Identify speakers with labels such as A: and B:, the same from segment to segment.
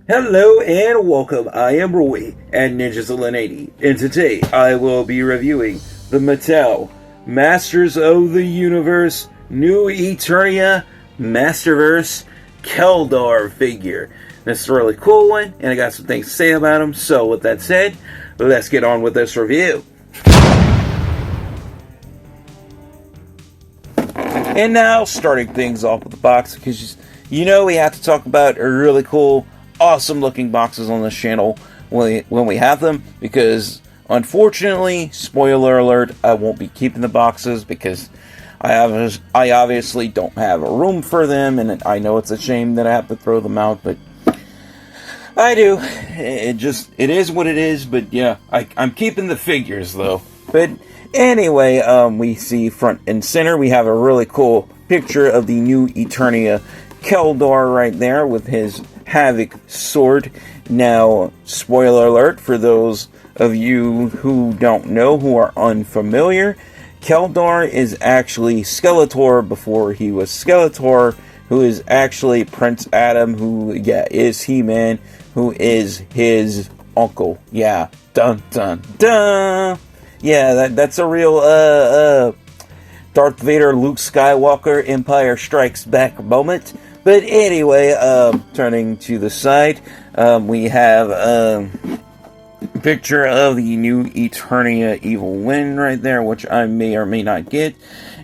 A: Hello and welcome. I am Roy at Ninjas80, and today I will be reviewing the Mattel Masters of the Universe new Eternia Masterverse Keldor figure. This is a really cool one, and I got some things to say about him. So, with that said, let's get on with this review. And now, starting things off with the box, because you know we have to talk about a really cool, awesome looking boxes on this channel when we have them, because unfortunately, spoiler alert, I won't be keeping the boxes because I obviously don't have a room for them, and I know it's a shame that I have to throw them out, but I do. It is what it is. But yeah, I'm keeping the figures though. But anyway, we see front and center we have a really cool picture of the new Eternia Keldor right there with his Havoc sword. Now, spoiler alert for those of you who don't know, who are unfamiliar, Keldor is actually Skeletor before he was Skeletor, who is actually Prince Adam, who, is He-Man, who is his uncle. Yeah, dun dun dun! Yeah, that's a real, Darth Vader, Luke Skywalker, Empire Strikes Back moment. But anyway, turning to the side, we have a picture of the new Eternia Evil Wind right there, which I may or may not get.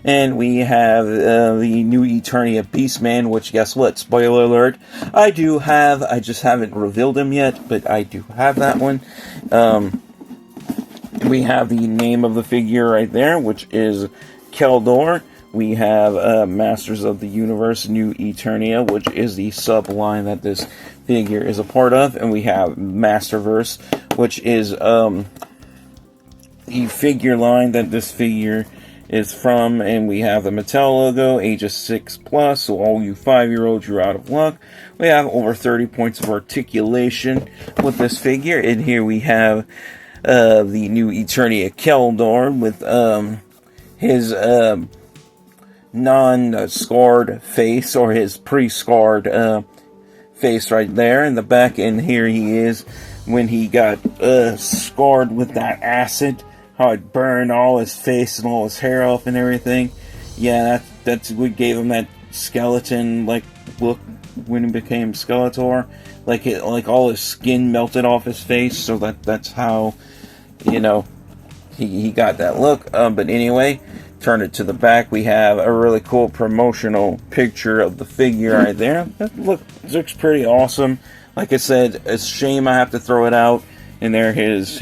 A: And we have the new Eternia Beastman, which, guess what? Spoiler alert, I do have. I just haven't revealed him yet, but I do have that one. We have the name of the figure right there, which is Keldor. We have Masters of the Universe New Eternia, which is the sub-line that this figure is a part of. And we have Masterverse, which is the figure line that this figure is from. And we have the Mattel logo, ages 6+, so all you 5-year-olds, you're out of luck. We have over 30 points of articulation with this figure. And here we have the new Eternia Keldor with his non-scarred face, or his pre-scarred face right there in the back. And here he is when he got scarred with that acid, how it burned all his face and all his hair off and everything. Yeah, that's what gave him that skeleton like look when he became Skeletor. Like all his skin melted off his face, so that's how, you know, he got that look. But anyway, turn it to the back, we have a really cool promotional picture of the figure right there. That looks pretty awesome. Like I said, it's a shame I have to throw it out. And there his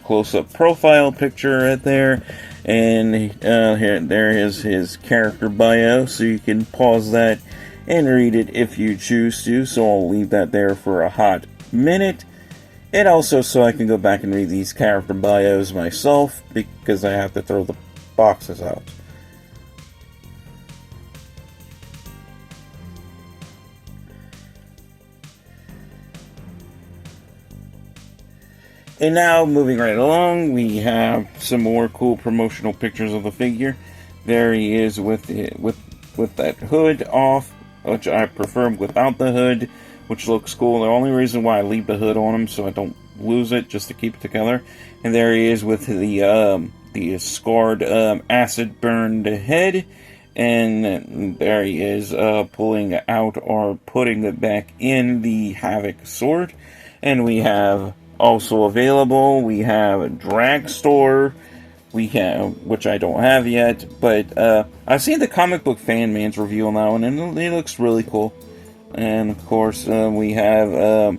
A: close-up profile picture right there. And there is his character bio, so you can pause that and read it if you choose to. So I'll leave that there for a hot minute. And also so I can go back and read these character bios myself, because I have to throw the boxes out. And now, moving right along, we have some more cool promotional pictures of the figure. There he is with that hood off, which I prefer without the hood, which looks cool. The only reason why I leave the hood on him so I don't lose it, just to keep it together. And there he is with the scarred, acid burned head. And there he is pulling out or putting it back in the Havoc sword. And we have also available, we have a drag store, we have, which I don't have yet, but I've seen the Comic Book Fan Man's review on that one, and it looks really cool. And of course, we have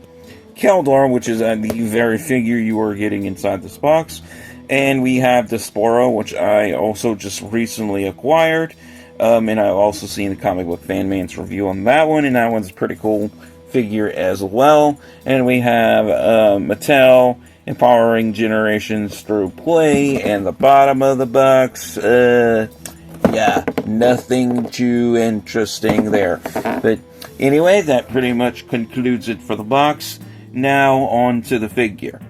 A: Keldor, which is the very figure you are getting inside this box. And we have Desporo, which I also just recently acquired. And I've also seen the Comic Book Fan Man's review on that one, and that one's a pretty cool figure as well. And we have Mattel empowering generations through play, and the bottom of the box, yeah, nothing too interesting there. But anyway, that pretty much concludes it for the box. Now on to the figure.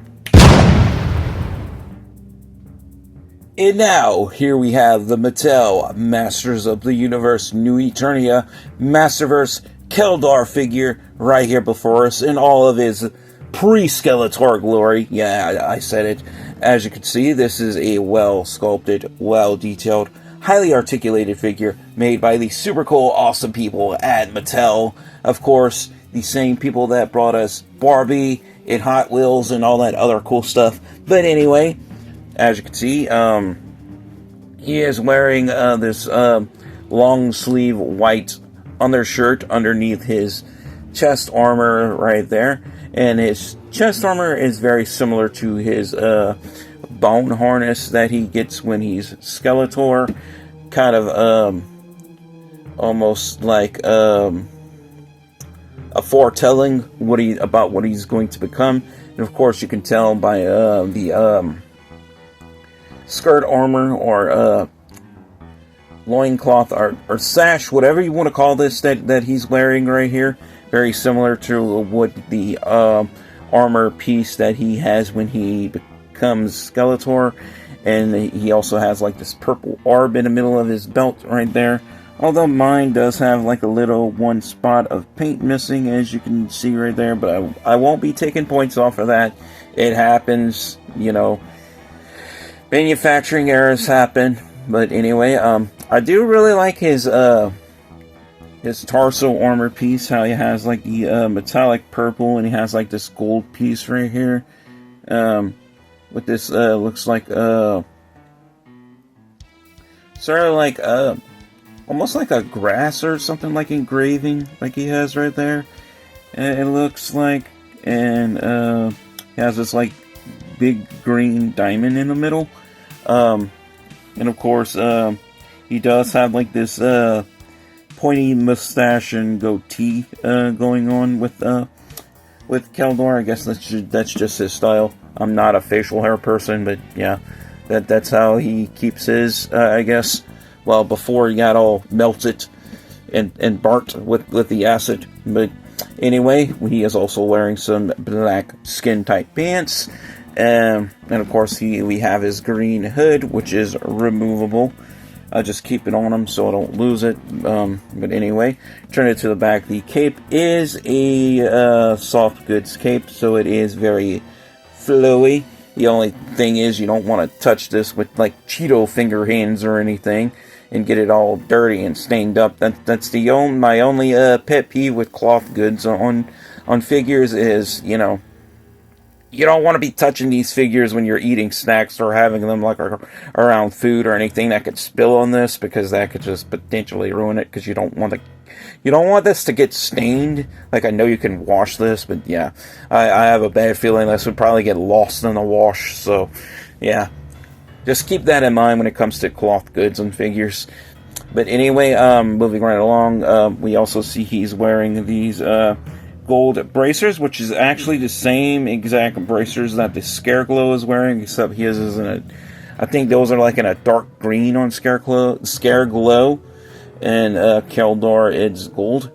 A: And now, here we have the Mattel Masters of the Universe New Eternia Masterverse Keldor figure right here before us in all of his pre-Skeletor glory. Yeah, I said it. As you can see, this is a well-sculpted, well-detailed, highly articulated figure made by the super cool, awesome people at Mattel. Of course, the same people that brought us Barbie and Hot Wheels and all that other cool stuff. But anyway, as you can see, he is wearing this long sleeve white undershirt underneath his chest armor right there. And his chest armor is very similar to his bone harness that he gets when he's Skeletor. Kind of almost like a foretelling about what he's going to become. And of course you can tell by the skirt armor or loincloth or sash, whatever you want to call this, that he's wearing right here. Very similar to what the armor piece that he has when he becomes Skeletor. And he also has like this purple orb in the middle of his belt right there. Although mine does have like a little one spot of paint missing, as you can see right there. But I won't be taking points off of that. It happens, you know. Manufacturing errors happen. But anyway, I do really like his torso armor piece. How he has like the metallic purple, and he has like this gold piece right here. With this looks like sort of like almost like a grass or something, like engraving like he has right there. And it looks like, and he has this like big green diamond in the middle. And of course he does have like this pointy mustache and goatee going on with Keldor. I guess that's just his style. I'm not a facial hair person, but yeah, that's how he keeps his, I guess. Well, before he got all melted and burnt with the acid. But anyway, he is also wearing some black skin-tight pants. And of course, we have his green hood, which is removable. I just keep it on him so I don't lose it. But anyway, turn it to the back. The cape is a soft goods cape, so it is very flowy. The only thing is you don't want to touch this with like Cheeto finger hands or anything and get it all dirty and stained up. That's my only pet peeve with cloth goods on figures is, you know, you don't want to be touching these figures when you're eating snacks or having them like around food or anything that could spill on this, because that could just potentially ruin it, because you don't want this to get stained. Like, I know you can wash this, but yeah, I have a bad feeling this would probably get lost in the wash. So yeah, just keep that in mind when it comes to cloth goods and figures. But anyway, moving right along, we also see he's wearing these gold bracers, which is actually the same exact bracers that the Scareglow is wearing, except his is in a, I think those are like in a dark green on Scareglow, and Keldor it's gold.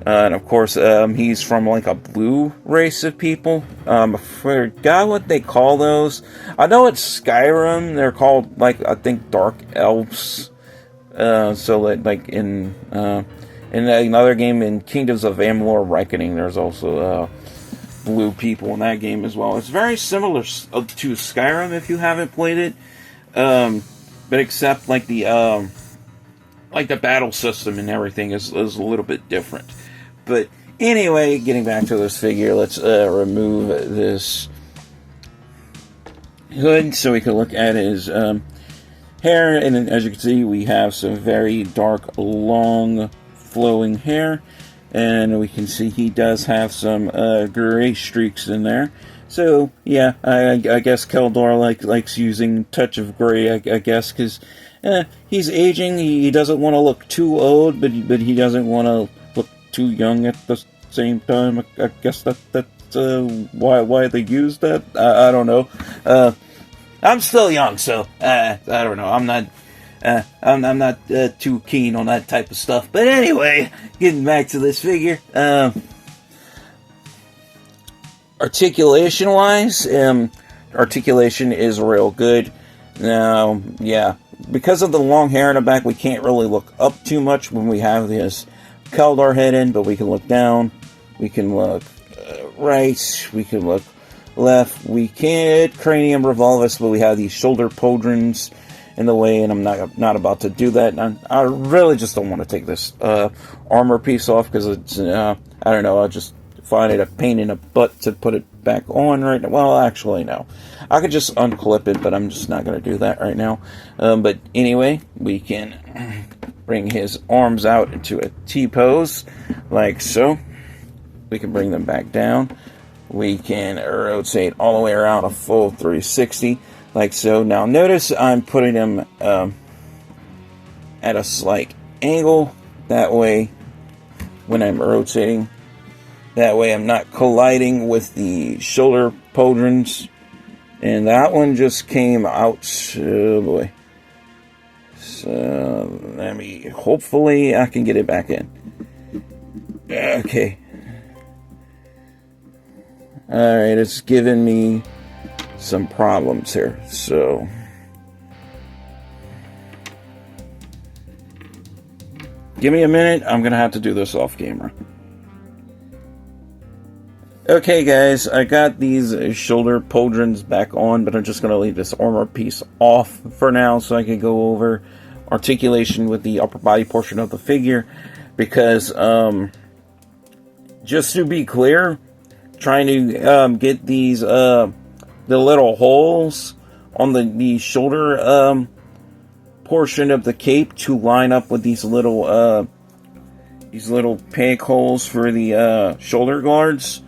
A: And of course, he's from like a blue race of people. I forgot what they call those. I know it's Skyrim, they're called, like, I think dark elves. So like in another game in Kingdoms of Amalur Reckoning, there's also blue people in that game as well. It's very similar to Skyrim if you haven't played it, but except like the battle system and everything is a little bit different. But anyway, getting back to this figure, let's remove this hood so we can look at his hair. And as you can see, we have some very dark, long, flowing hair, and we can see he does have some gray streaks in there. So yeah, I guess Keldor likes using touch of gray, I guess, because he's aging. He doesn't want to look too old, but he doesn't want to look too young at the same time. I guess that's why they use that. I don't know. I'm still young, so I don't know. I'm not too keen on that type of stuff. But anyway, getting back to this figure, articulation-wise, articulation is real good. Now, yeah, because of the long hair in the back, we can't really look up too much when we have this Keldor head in, but we can look down, we can look right, we can look left, we can't cranium revolve us, but we have these shoulder pauldrons in the way, and I'm not about to do that. And I really just don't want to take this armor piece off, because it's, I don't know, I just find it a pain in the butt to put it back on right now. Well, actually, no. I could just unclip it, but I'm just not going to do that right now. But anyway, we can bring his arms out into a T-pose, like so. We can bring them back down. We can rotate all the way around a full 360, like so. Now notice I'm putting them at a slight angle. That way, when I'm rotating, that way I'm not colliding with the shoulder pauldrons. And that one just came out. Oh boy. So let me, hopefully I can get it back in. Okay. Alright, it's giving me some problems here. So give me a minute. I'm going to have to do this off camera. Okay guys, I got these shoulder pauldrons back on, but I'm just going to leave this armor piece off for now so I can go over articulation with the upper body portion of the figure, because just to be clear, trying to get these the little holes on the shoulder portion of the cape to line up with these little peg holes for the shoulder guards,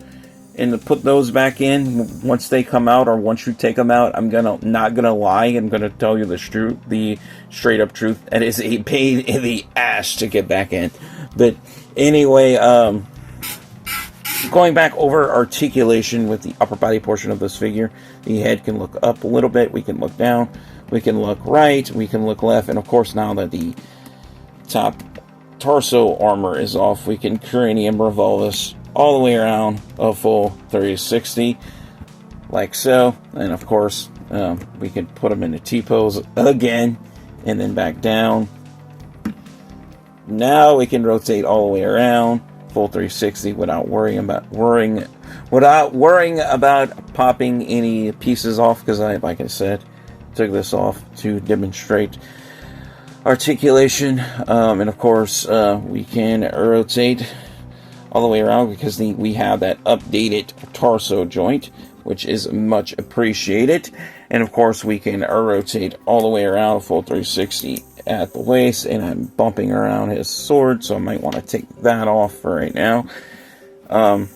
A: and to put those back in once they come out, or once you take them out, I'm not gonna lie, I'm gonna tell you the straight up truth. It is a pain in the ass to get back in. But anyway, going back over articulation with the upper body portion of this figure, the head can look up a little bit, we can look down, we can look right, we can look left, and of course now that the top torso armor is off, we can cranium revolve this all the way around a full 360, like so. And of course, we can put them in a T-pose again, and then back down. Now we can rotate all the way around, full 360, without worrying about popping any pieces off, because like I said, took this off to demonstrate articulation. And of course, we can rotate all the way around, because we have that updated torso joint, which is much appreciated. And of course, we can rotate all the way around a full 360 at the waist, and I'm bumping around his sword, so I might want to take that off for right now. Of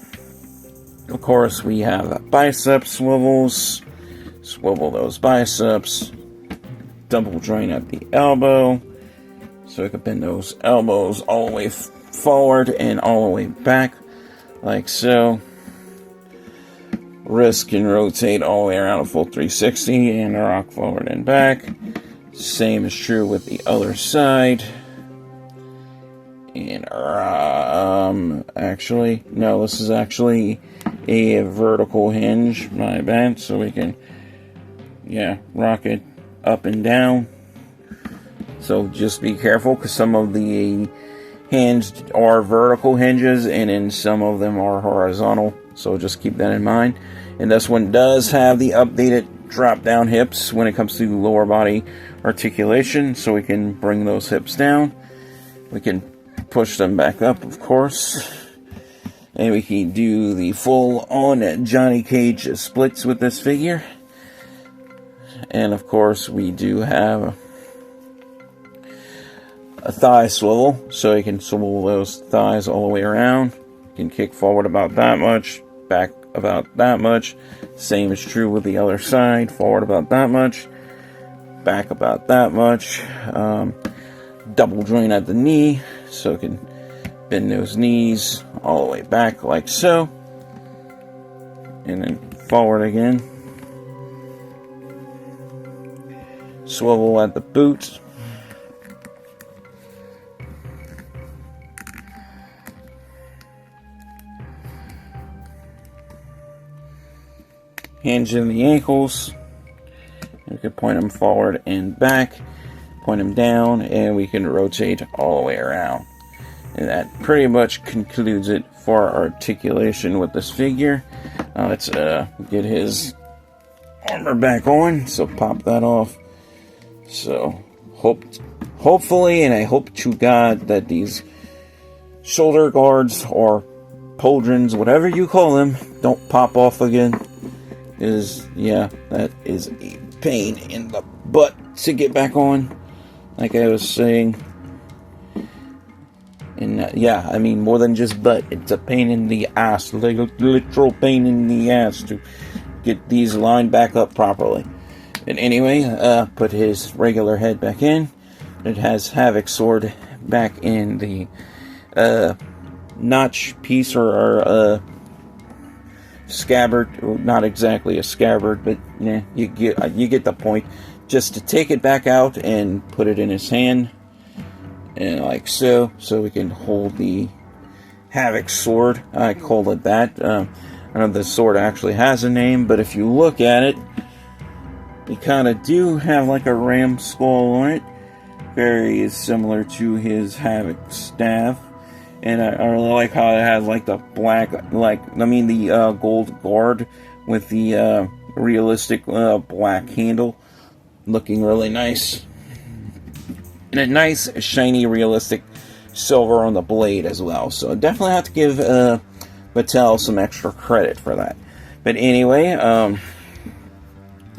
A: course, we have bicep swivels. Swivel those biceps. Double joint at the elbow, so we can bend those elbows all the way forward and all the way back, like so. Wrist can rotate all the way around a full 360 and rock forward and back. Same is true with the other side. And actually, no, this is actually a vertical hinge, my bad, so we can, yeah, rock it up and down. So just be careful, because some of the hinges are vertical hinges, and then some of them are horizontal, so just keep that in mind. And this one does have the updated drop down hips when it comes to lower body articulation, so we can bring those hips down, we can push them back up, of course, and we can do the full on Johnny Cage splits with this figure. And of course, we do have a thigh swivel, so you can swivel those thighs all the way around. You can kick forward about that much, back about that much. Same is true with the other side. Forward about that much, back about that much. Double joint at the knee, so you can bend those knees all the way back like so, and then forward again. Swivel at the boot. Hinge in the ankles. We can point them forward and back, point them down, and we can rotate all the way around. And that pretty much concludes it for articulation with this figure. Let's get his armor back on. So pop that off. So hopefully, and I hope to God that these shoulder guards or pauldrons, whatever you call them, don't pop off again. Yeah, that is a pain in the butt to get back on, like I was saying. And yeah, I mean, more than just butt, it's a pain in the ass, like a literal pain in the ass to get these lined back up properly. But anyway, put his regular head back in. It has Havoc's sword back in the notch piece or scabbard. Well, not exactly a scabbard, but yeah, you get the point. Just to take it back out and put it in his hand, and like so we can hold the Havoc sword. I call it that. I know the sword actually has a name, but if you look at it, you kind of do have like a ram skull on it, very similar to his Havoc staff. And I really like how it has like the black, the gold guard with the realistic black handle, looking really nice. And a nice, shiny, realistic silver on the blade as well. So I definitely have to give Mattel some extra credit for that. But anyway,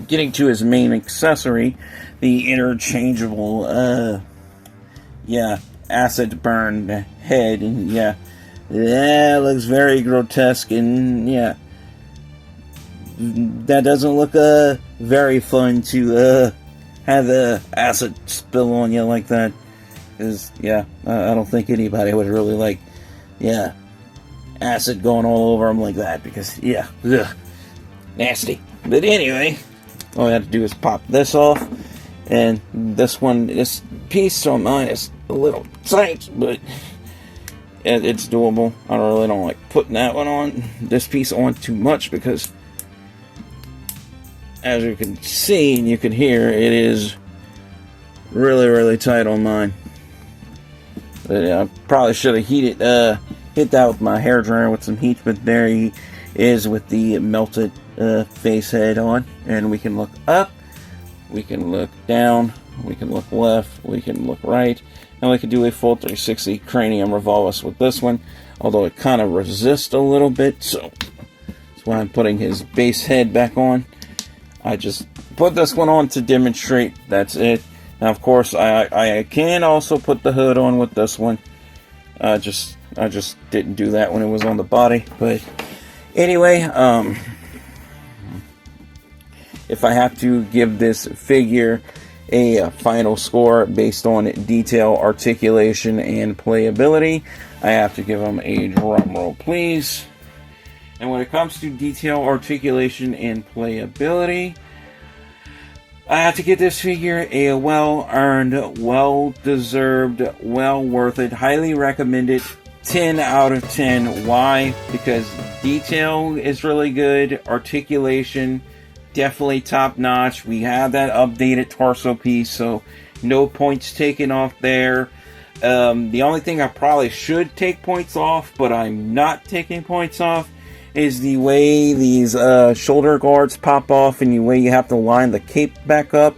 A: getting to his main accessory, the interchangeable, acid burned head, and that looks very grotesque, and that doesn't look very fun to have the acid spill on you like that, because I don't think anybody would really like acid going all over them like that, because nasty. But anyway, all I have to do is pop this off, and this piece on mine is a little tight, but it's doable. I don't like putting that one on, this piece on too much, because as you can see and you can hear, it is really, really tight on mine. But I probably should have hit that with my hairdryer with some heat, but there he is with the melted face head on. And we can look up, we can look down, we can look left, we can look right, and we can do a full 360 cranium revolvus with this one, although it kind of resists a little bit, so that's why I'm putting his base head back on. I just put this one on to demonstrate, that's it. Now of course I can also put the hood on with this one. I just didn't do that when it was on the body. But anyway, if I have to give this figure a final score based on detail, articulation, and playability, I have to give him a drum roll, please. And when it comes to detail, articulation, and playability, I have to give this figure a well-earned, well-deserved, well-worth-it, highly recommended 10 out of 10. Why? Because detail is really good, articulation definitely top-notch. We have that updated torso piece, so no points taken off there. The only thing I probably should take points off, but I'm not taking points off, is the way these shoulder guards pop off, and the way you have to line the cape back up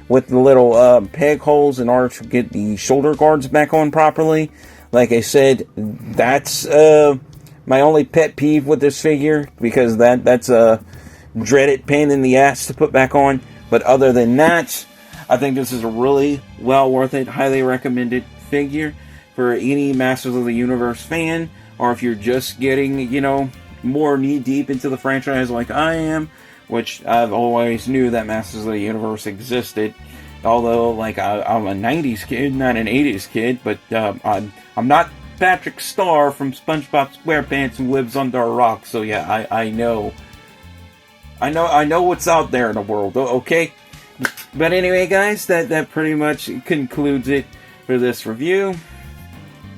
A: with the little peg holes in order to get the shoulder guards back on properly. Like I said, that's my only pet peeve with this figure, because that's a dreaded pain in the ass to put back on. But other than that, I think this is a really well worth it, highly recommended figure for any Masters of the Universe fan, or if you're just getting, more knee-deep into the franchise like I am, which I've always knew that Masters of the Universe existed, although, I'm a 90s kid, not an 80s kid, but I'm not Patrick Star from SpongeBob SquarePants who lives under a rock, so yeah, I know what's out there in the world, okay? But anyway, guys, that pretty much concludes it for this review.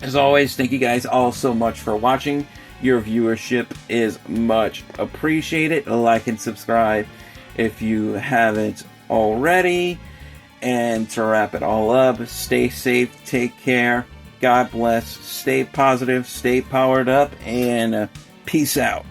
A: As always, thank you guys all so much for watching. Your viewership is much appreciated. Like and subscribe if you haven't already. And to wrap it all up, stay safe, take care, God bless. Stay positive. Stay powered up. And peace out.